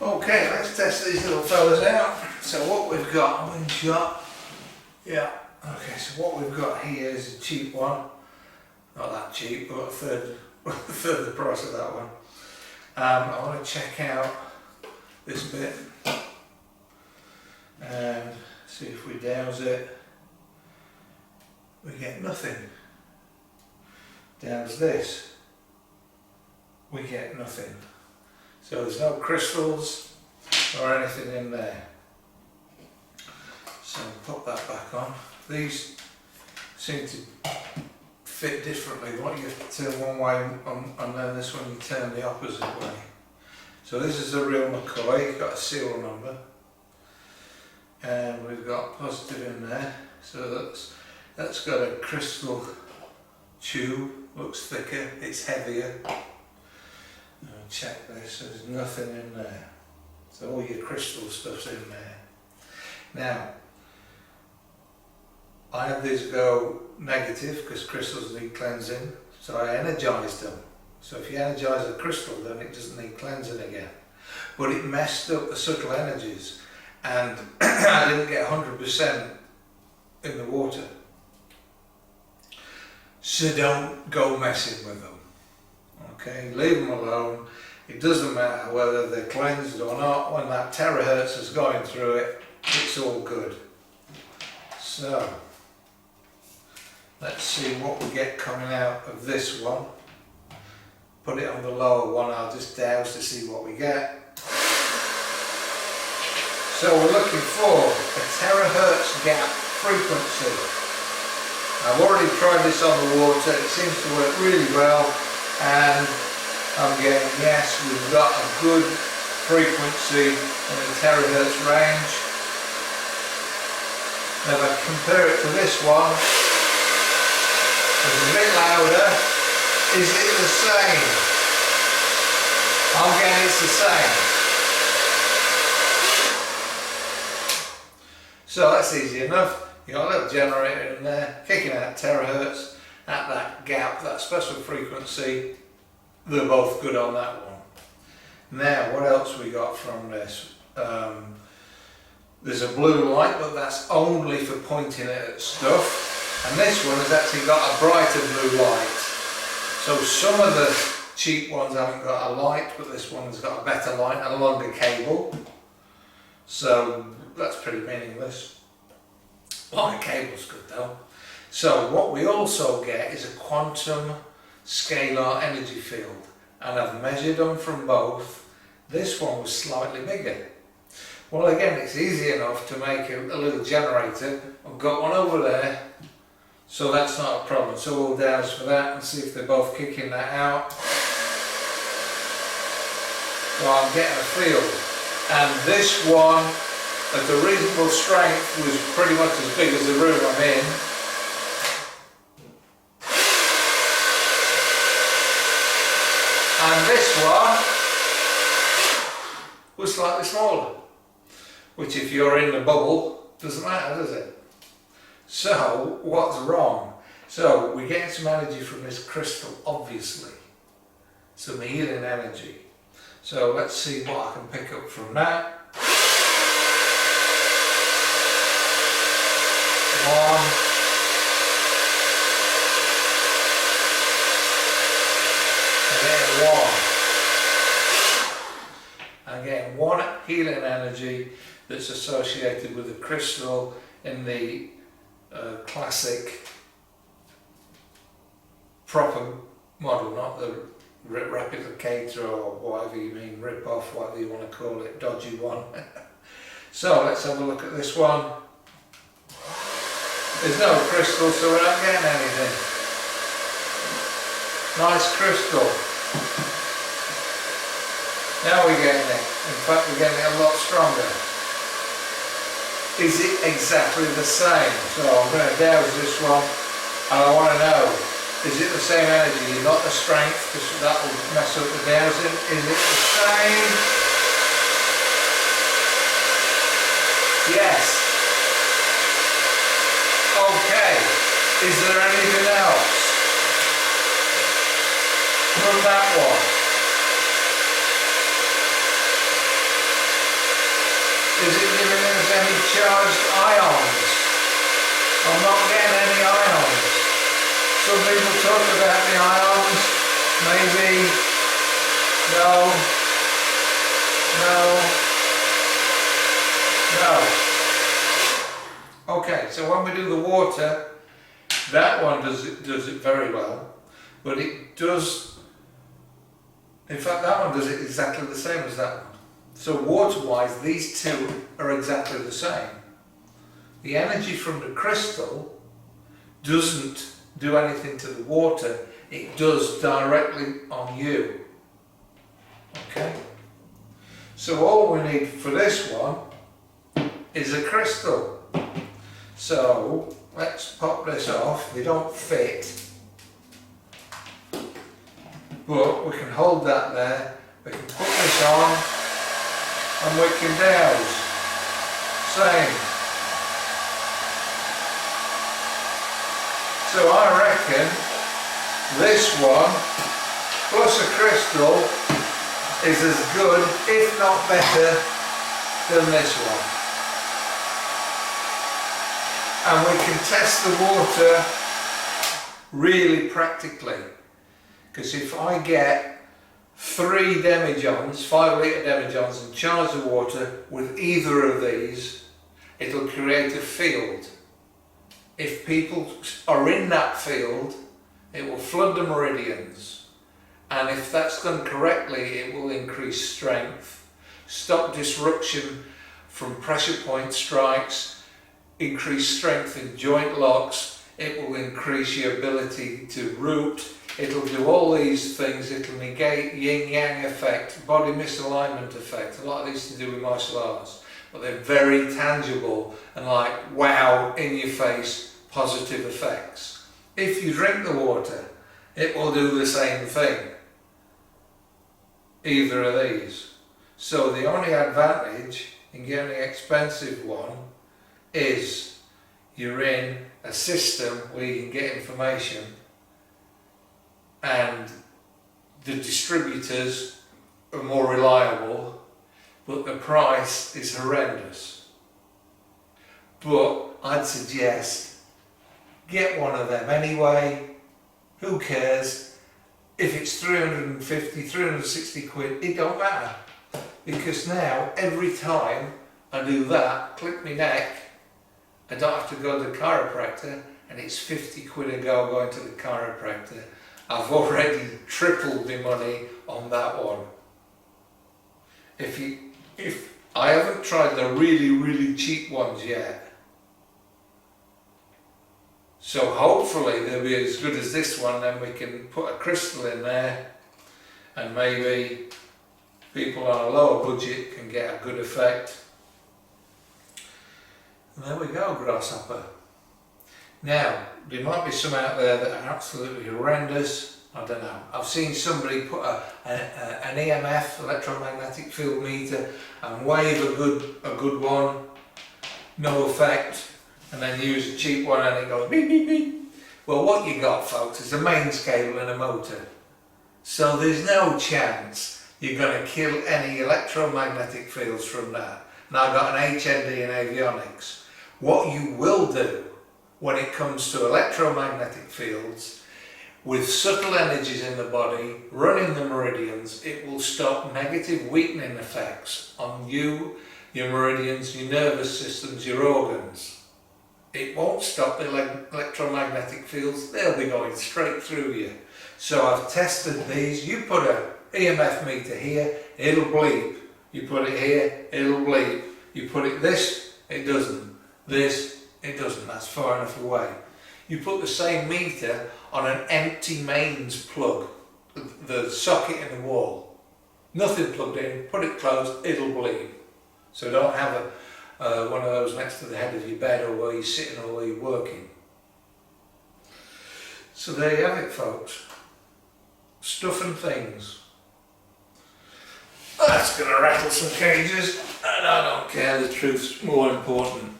Okay, let's test these little fellas out. So what we've got, so what we've got here is a cheap one. Not that cheap, but a third the price of that one. I want to check out this bit and see if we douse it. We get nothing. Douse this, we get nothing. So there's no crystals or anything in there. So pop that back on. These seem to fit differently. What you turn one way and then this one you turn the opposite way. So this is a real McCoy, got a serial number. And we've got positive in there. So that's got a crystal tube, looks thicker, it's heavier. Check this, there's nothing in there. So all your crystal stuff's in there. Now, I had these go negative because crystals need cleansing, so I energised them. So if you energise a crystal, then it doesn't need cleansing again. But it messed up the subtle energies, and I didn't get 100% in the water. So don't go messing with them. Okay, leave them alone. It doesn't matter whether they're cleansed or not. When that Tera Hertz is going through it, it's all good. So, let's see what we get coming out of this one. Put it on the lower one, I'll just douse to see what we get. So we're looking for a Tera Hertz gap frequency. I've already tried this on the water, it seems to work really well, and I'm getting, yes, we've got a good frequency in the Tera Hertz range. Now if I compare it to this one, it's a bit louder. Is it the same? I'm getting it's the same. So that's easy enough. You've got a little generator in there, kicking out Tera Hertz at that gap, that special frequency. They're both good on that one. Now, what else we got from this? There's a blue light, but that's only for pointing it at stuff. And this one has actually got a brighter blue light. So some of the cheap ones haven't got a light, but this one's got a better light and a longer cable. So that's pretty meaningless. Longer cable's good though. So what we also get is a quantum scalar energy field, and I've measured them from both. This one was slightly bigger. Well, again, it's easy enough to make a little generator. I've got one over there, so that's not a problem. So we'll douse for that and see if they're both kicking that out. So I'm getting a feel, and this one at a reasonable strength was pretty much as big as the room I'm in. And this one was slightly smaller, which if you're in the bubble, doesn't matter, does it? So, what's wrong? So, we're getting some energy from this crystal, obviously. Some healing energy. So, let's see what I can pick up from that. One. Again, one healing energy that's associated with the crystal in the classic proper model, not the replicator or whatever you mean, rip-off, whatever you want to call it, dodgy one. So let's have a look at this one. There's no crystal, so we're not getting anything. Nice crystal. Now we're getting it. In fact, we're getting it a lot stronger. Is it exactly the same? So I'm going to douse this one, and I want to know, is it the same energy? Not the strength, because that will mess up the dowsing. Is it the same? Yes. Okay. Is there anything else from that one? charged ions. I'm not getting any ions. Some people talk about the ions. Maybe. No. No. No. Okay, so when we do the water, that one does it very well, but it does, in fact that one does it exactly the same as that one. So water-wise, these two are exactly the same. The energy from the crystal doesn't do anything to the water, it does directly on you. Okay? So all we need for this one is a crystal. So let's pop this off. They don't fit, but we can hold that there. We can put this on and we can douse. Same. So I reckon this one plus a crystal is as good, if not better, than this one. And we can test the water really practically, because if I get 3 demijohns, 5 litre demijohns, and charge the water with either of these, it'll create a field. If people are in that field, it will flood the meridians, and if that's done correctly, it will increase strength, stop disruption from pressure point strikes, increase strength in joint locks, it will increase your ability to root, it'll do all these things, it'll negate yin-yang effect, body misalignment effect, a lot of these to do with martial arts, but they're very tangible and like wow, in your face, positive effects. If you drink the water, it will do the same thing, either of these. So the only advantage in getting an expensive one is you're in a system where you can get information and the distributors are more reliable, but the price is horrendous. But I'd suggest get one of them anyway. Who cares? If it's 350, 360 quid, it don't matter, because now every time I do that, click my neck, I don't have to go to the chiropractor, and it's 50 quid a go going to the chiropractor. I've already tripled my money on that one. If I haven't tried the really cheap ones yet, so hopefully they'll be as good as this one, then we can put a crystal in there, and maybe people on a lower budget can get a good effect. And there we go, grasshopper. Now, there might be some out there that are absolutely horrendous. I don't know. I've seen somebody put an EMF, electromagnetic field meter, and wave a good one, no effect, and then use a cheap one and it goes beep beep beep. Well, what you got, folks, is a mains cable and a motor. So there's no chance you're going to kill any electromagnetic fields from that. Now I've got an HND in avionics. What you will do when it comes to electromagnetic fields, with subtle energies in the body, running the meridians, it will stop negative weakening effects on you, your meridians, your nervous systems, your organs. It won't stop the electromagnetic fields, they'll be going straight through you. So I've tested these. You put an EMF meter here, it'll bleep. You put it here, it'll bleep. You put it this, it doesn't. This, it doesn't. That's far enough away. You put the same meter on an empty mains plug, the socket in the wall. Nothing plugged in, put it closed, it'll bleep. So don't have one of those next to the head of your bed or where you're sitting or where you're working. So there you have it, folks. Stuff and things. That's going to rattle some cages, and I don't care, the truth's more important.